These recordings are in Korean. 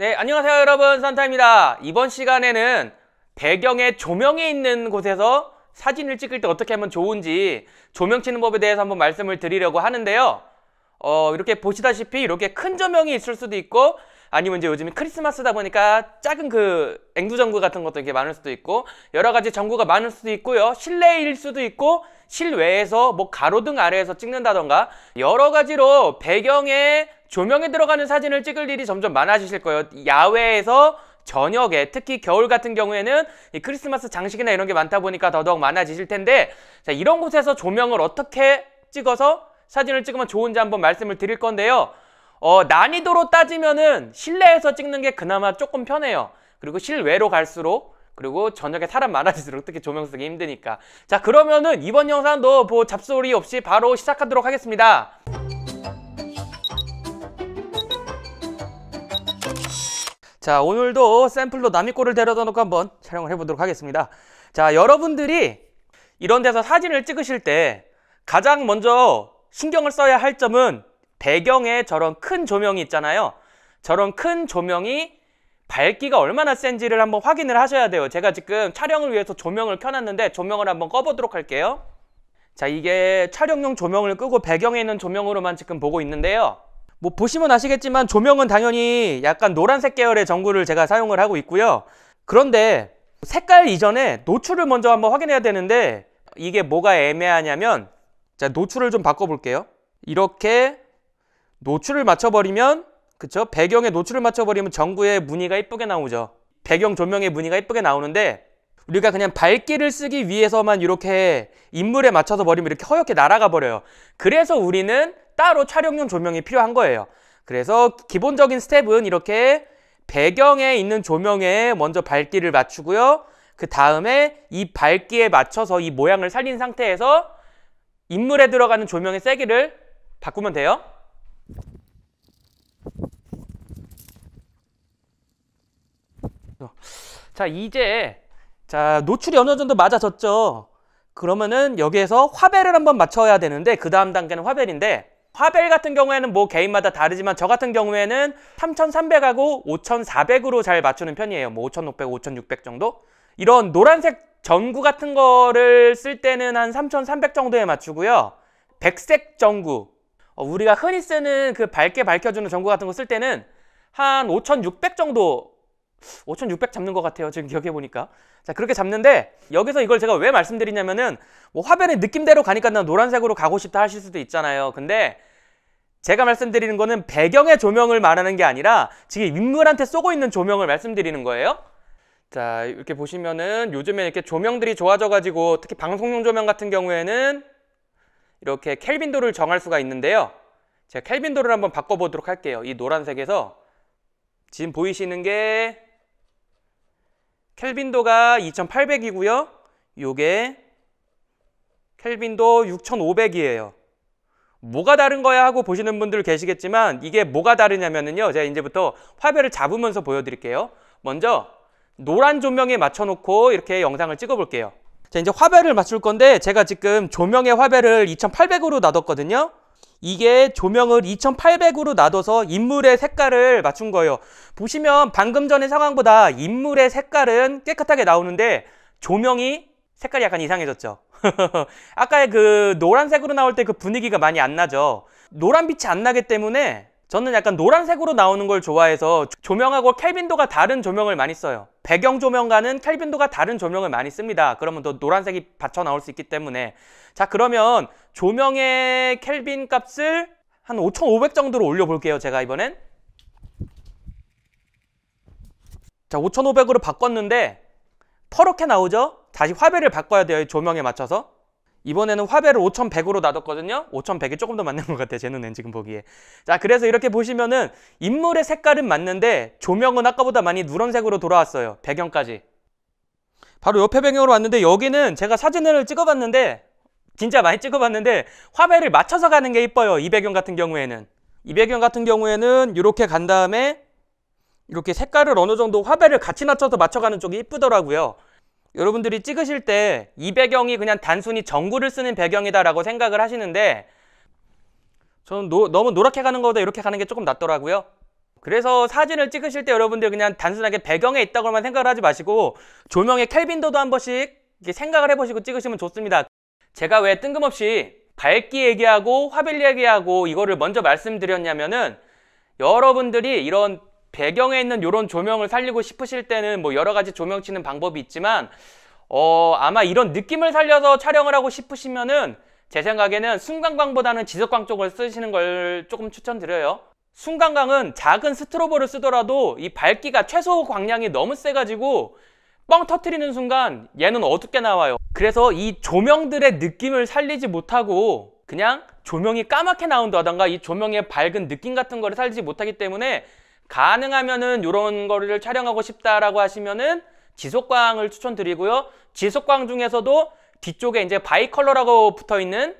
네, 안녕하세요 여러분, 산타입니다. 이번 시간에는 배경에 조명이 있는 곳에서 사진을 찍을 때 어떻게 하면 좋은지 조명 치는 법에 대해서 한번 말씀을 드리려고 하는데요. 이렇게 보시다시피 이렇게 큰 조명이 있을 수도 있고, 아니면 이제 요즘에 크리스마스다 보니까 작은 그 앵두전구 같은 것도 이렇게 많을 수도 있고, 여러 가지 전구가 많을 수도 있고요. 실내일 수도 있고, 실외에서 뭐 가로등 아래에서 찍는다던가 여러 가지로 배경에 조명이 들어가는 사진을 찍을 일이 점점 많아지실 거예요. 야외에서 저녁에, 특히 겨울 같은 경우에는 이 크리스마스 장식이나 이런 게 많다 보니까 더더욱 많아지실 텐데, 자, 이런 곳에서 조명을 어떻게 찍어서 사진을 찍으면 좋은지 한번 말씀을 드릴 건데요. 난이도로 따지면은 실내에서 찍는 게 그나마 조금 편해요. 그리고 실외로 갈수록, 그리고 저녁에 사람 많아질수록 특히 조명 쓰기 힘드니까. 자, 그러면은 이번 영상도 뭐 잡소리 없이 바로 시작하도록 하겠습니다. 자, 오늘도 샘플로 남의 꼴을 데려다 놓고 한번 촬영을 해보도록 하겠습니다. 자, 여러분들이 이런 데서 사진을 찍으실 때 가장 먼저 신경을 써야 할 점은 배경에 저런 큰 조명이 있잖아요. 저런 큰 조명이 밝기가 얼마나 센지를 한번 확인을 하셔야 돼요. 제가 지금 촬영을 위해서 조명을 켜놨는데 조명을 한번 꺼보도록 할게요. 자, 이게 촬영용 조명을 끄고 배경에 있는 조명으로만 지금 보고 있는데요. 뭐 보시면 아시겠지만 조명은 당연히 약간 노란색 계열의 전구를 제가 사용을 하고 있고요. 그런데 색깔 이전에 노출을 먼저 한번 확인해야 되는데, 이게 뭐가 애매하냐면, 자, 노출을 좀 바꿔볼게요. 이렇게 노출을 맞춰버리면, 그쵸? 배경에 노출을 맞춰버리면 전구의 무늬가 이쁘게 나오죠. 배경 조명의 무늬가 이쁘게 나오는데, 우리가 그냥 밝기를 쓰기 위해서만 이렇게 인물에 맞춰서 버리면 이렇게 허옇게 날아가 버려요. 그래서 우리는 따로 촬영용 조명이 필요한 거예요. 그래서 기본적인 스텝은 이렇게 배경에 있는 조명에 먼저 밝기를 맞추고요. 그 다음에 이 밝기에 맞춰서 이 모양을 살린 상태에서 인물에 들어가는 조명의 세기를 바꾸면 돼요. 자, 이제 노출이 어느 정도 맞아졌죠. 그러면은 여기에서 화벨을 한번 맞춰야 되는데, 그 다음 단계는 화벨인데, 화벨 같은 경우에는 뭐 개인마다 다르지만 저 같은 경우에는 3300하고 5400으로 잘 맞추는 편이에요. 뭐 5600, 5600 정도? 이런 노란색 전구 같은 거를 쓸 때는 한 3300 정도에 맞추고요. 백색 전구, 우리가 흔히 쓰는 그 밝게 밝혀주는 전구 같은 거 쓸 때는 한 5600 정도, 5600 잡는 것 같아요. 지금 기억해보니까. 자, 그렇게 잡는데, 여기서 이걸 제가 왜 말씀드리냐면은, 뭐 화면의 느낌대로 가니까 난 노란색으로 가고 싶다 하실 수도 있잖아요. 근데 제가 말씀드리는 거는 배경의 조명을 말하는 게 아니라 지금 인물한테 쏘고 있는 조명을 말씀드리는 거예요. 자, 이렇게 보시면은 요즘에 이렇게 조명들이 좋아져가지고, 특히 방송용 조명 같은 경우에는 이렇게 켈빈도를 정할 수가 있는데요. 제가 켈빈도를 한번 바꿔보도록 할게요. 이 노란색에서 지금 보이시는 게 켈빈도가 2800이고요. 요게 켈빈도 6500이에요. 뭐가 다른 거야 하고 보시는 분들 계시겠지만, 이게 뭐가 다르냐면요, 제가 이제부터 화벨을 잡으면서 보여드릴게요. 먼저 노란 조명에 맞춰놓고 이렇게 영상을 찍어볼게요. 자, 이제 화벨을 맞출 건데, 제가 지금 조명의 화벨을 2800으로 놔뒀거든요. 이게 조명을 2800으로 놔둬서 인물의 색깔을 맞춘 거예요. 보시면 방금 전의 상황보다 인물의 색깔은 깨끗하게 나오는데 조명이 색깔이 약간 이상해졌죠. 아까의 그 노란색으로 나올 때 그 분위기가 많이 안 나죠. 노란빛이 안 나기 때문에 저는 약간 노란색으로 나오는 걸 좋아해서 조명하고 켈빈도가 다른 조명을 많이 써요. 배경 조명과는 켈빈도가 다른 조명을 많이 씁니다. 그러면 더 노란색이 받쳐 나올 수 있기 때문에. 자, 그러면 조명의 켈빈 값을 한 5500 정도로 올려볼게요. 제가 이번엔. 자, 5500으로 바꿨는데 퍼렇게 나오죠? 다시 화벨을 바꿔야 돼요. 조명에 맞춰서. 이번에는 화벨을 5100으로 놔뒀거든요. 5100이 조금 더 맞는 것 같아요. 제 눈엔 지금 보기에. 자, 그래서 이렇게 보시면은 인물의 색깔은 맞는데 조명은 아까보다 많이 누런색으로 돌아왔어요. 배경까지. 바로 옆에 배경으로 왔는데, 여기는 제가 사진을 찍어봤는데, 진짜 많이 찍어봤는데 화벨을 맞춰서 가는 게 이뻐요. 이 배경 같은 경우에는. 이 배경 같은 경우에는 이렇게 간 다음에 이렇게 색깔을 어느 정도 화벨을 같이 맞춰서 맞춰가는 쪽이 이쁘더라고요. 여러분들이 찍으실 때 이 배경이 그냥 단순히 전구를 쓰는 배경이다라고 생각을 하시는데, 저는 너무 노랗게 가는 것보다 이렇게 가는 게 조금 낫더라고요. 그래서 사진을 찍으실 때 여러분들 그냥 단순하게 배경에 있다고만 생각을 하지 마시고 조명의 켈빈도도 한 번씩 이렇게 생각을 해보시고 찍으시면 좋습니다. 제가 왜 뜬금없이 밝기 얘기하고 화bil 얘기하고 이거를 먼저 말씀드렸냐면은 여러분들이 이런 배경에 있는 이런 조명을 살리고 싶으실 때는 뭐 여러 가지 조명 치는 방법이 있지만 아마 이런 느낌을 살려서 촬영을 하고 싶으시면은 제 생각에는 순간광보다는 지속광 쪽을 쓰시는 걸 조금 추천드려요. 순간광은 작은 스트로보를 쓰더라도 이 밝기가 최소 광량이 너무 세가지고 뻥 터트리는 순간 얘는 어둡게 나와요. 그래서 이 조명들의 느낌을 살리지 못하고 그냥 조명이 까맣게 나온다던가 이 조명의 밝은 느낌 같은 거를 살리지 못하기 때문에 가능하면은 이런 거를 촬영하고 싶다라고 하시면은 지속광을 추천드리고요. 지속광 중에서도 뒤쪽에 이제 바이컬러라고 붙어 있는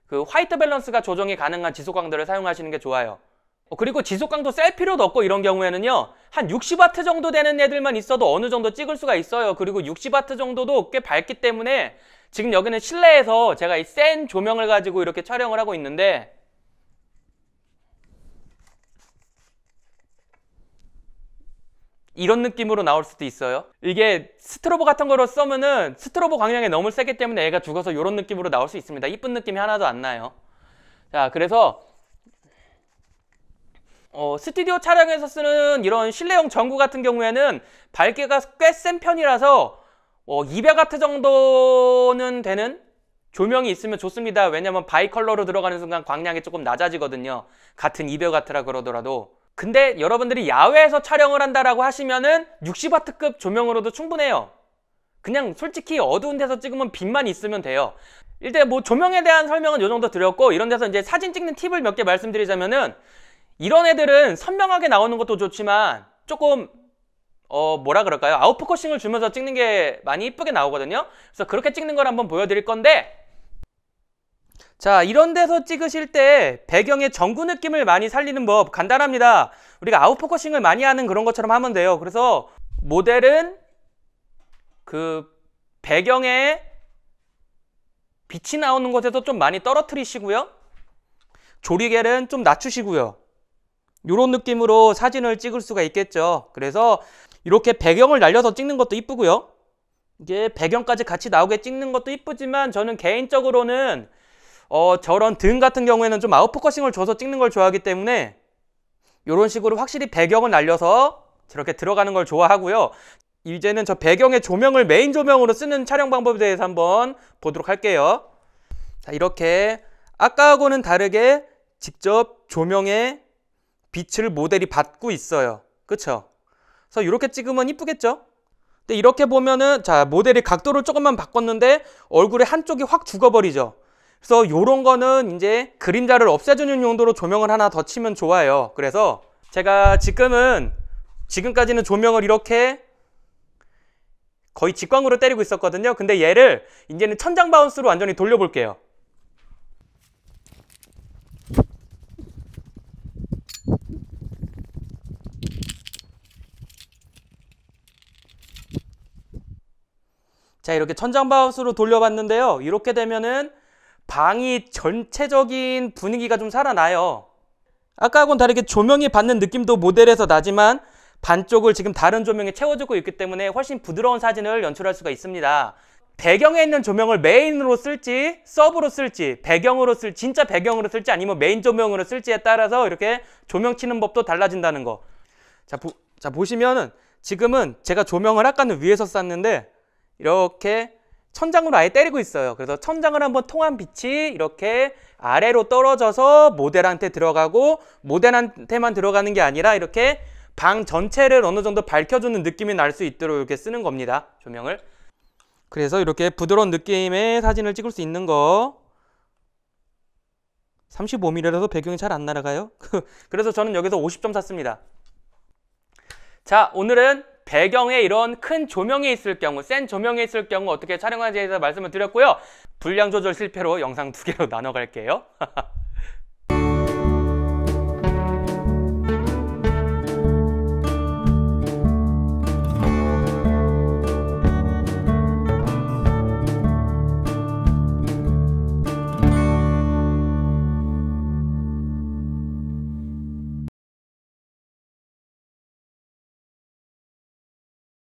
그 화이트 밸런스가 조정이 가능한 지속광들을 사용하시는 게 좋아요. 그리고 지속광도 셀 필요도 없고 이런 경우에는요 한 60W 정도 되는 애들만 있어도 어느 정도 찍을 수가 있어요. 그리고 60W 정도도 꽤 밝기 때문에 지금 여기는 실내에서 제가 이 센 조명을 가지고 이렇게 촬영을 하고 있는데 이런 느낌으로 나올 수도 있어요. 이게 스트로보 같은 거로 쓰면은 스트로보 광량이 너무 세기 때문에 얘가 죽어서 이런 느낌으로 나올 수 있습니다. 이쁜 느낌이 하나도 안 나요. 자, 그래서 스튜디오 촬영에서 쓰는 이런 실내용 전구 같은 경우에는 밝기가 꽤 센 편이라서 200W 정도는 되는 조명이 있으면 좋습니다. 왜냐면 바이컬러로 들어가는 순간 광량이 조금 낮아지거든요. 같은 200W라 그러더라도. 근데 여러분들이 야외에서 촬영을 한다라고 하시면은 60W급 조명으로도 충분해요. 그냥 솔직히 어두운 데서 찍으면 빛만 있으면 돼요. 일단 뭐 조명에 대한 설명은 이 정도 드렸고 이런 데서 이제 사진 찍는 팁을 몇 개 말씀드리자면은 이런 애들은 선명하게 나오는 것도 좋지만 조금 뭐라 그럴까요? 아웃포커싱을 주면서 찍는 게 많이 이쁘게 나오거든요. 그래서 그렇게 찍는 걸 한번 보여드릴 건데 자, 이런 데서 찍으실 때 배경의 전구 느낌을 많이 살리는 법 간단합니다. 우리가 아웃포커싱을 많이 하는 그런 것처럼 하면 돼요. 그래서 모델은 그 배경에 빛이 나오는 곳에서 좀 많이 떨어뜨리시고요. 조리개는 좀 낮추시고요. 이런 느낌으로 사진을 찍을 수가 있겠죠. 그래서 이렇게 배경을 날려서 찍는 것도 이쁘고요. 이게 배경까지 같이 나오게 찍는 것도 이쁘지만 저는 개인적으로는 저런 등 같은 경우에는 좀 아웃포커싱을 줘서 찍는 걸 좋아하기 때문에 이런 식으로 확실히 배경을 날려서 저렇게 들어가는 걸 좋아하고요. 이제는 저 배경의 조명을 메인 조명으로 쓰는 촬영 방법에 대해서 한번 보도록 할게요. 자, 이렇게 아까하고는 다르게 직접 조명에 빛을 모델이 받고 있어요. 그쵸? 그래서 이렇게 찍으면 이쁘겠죠? 근데 이렇게 보면은 자, 모델이 각도를 조금만 바꿨는데 얼굴의 한쪽이 확 죽어버리죠. 그래서 이런 거는 이제 그림자를 없애주는 용도로 조명을 하나 더 치면 좋아요. 그래서 제가 지금까지는 조명을 이렇게 거의 직광으로 때리고 있었거든요. 근데 얘를 이제는 천장 바운스로 완전히 돌려볼게요. 자, 이렇게 천장 바운스로 돌려봤는데요. 이렇게 되면은 방이 전체적인 분위기가 좀 살아나요. 아까하고는 다르게 조명이 받는 느낌도 모델에서 나지만 반쪽을 지금 다른 조명이 채워주고 있기 때문에 훨씬 부드러운 사진을 연출할 수가 있습니다. 배경에 있는 조명을 메인으로 쓸지 서브로 쓸지 배경으로 쓸지 진짜 배경으로 쓸지 아니면 메인 조명으로 쓸지에 따라서 이렇게 조명 치는 법도 달라진다는 거. 자, 보시면은 지금은 제가 조명을 아까는 위에서 쐈는데 이렇게 천장으로 아예 때리고 있어요. 그래서 천장을 한번 통한 빛이 이렇게 아래로 떨어져서 모델한테 들어가고 모델한테만 들어가는 게 아니라 이렇게 방 전체를 어느 정도 밝혀주는 느낌이 날 수 있도록 이렇게 쓰는 겁니다. 조명을. 그래서 이렇게 부드러운 느낌의 사진을 찍을 수 있는 거. 35mm라서 배경이 잘 안 날아가요. 그래서 저는 여기서 50점 샀습니다. 자, 오늘은 배경에 이런 큰 조명이 있을 경우, 센 조명이 있을 경우 어떻게 촬영하는지에 대해서 말씀을 드렸고요. 분량 조절 실패로 영상 2개로 나눠 갈게요.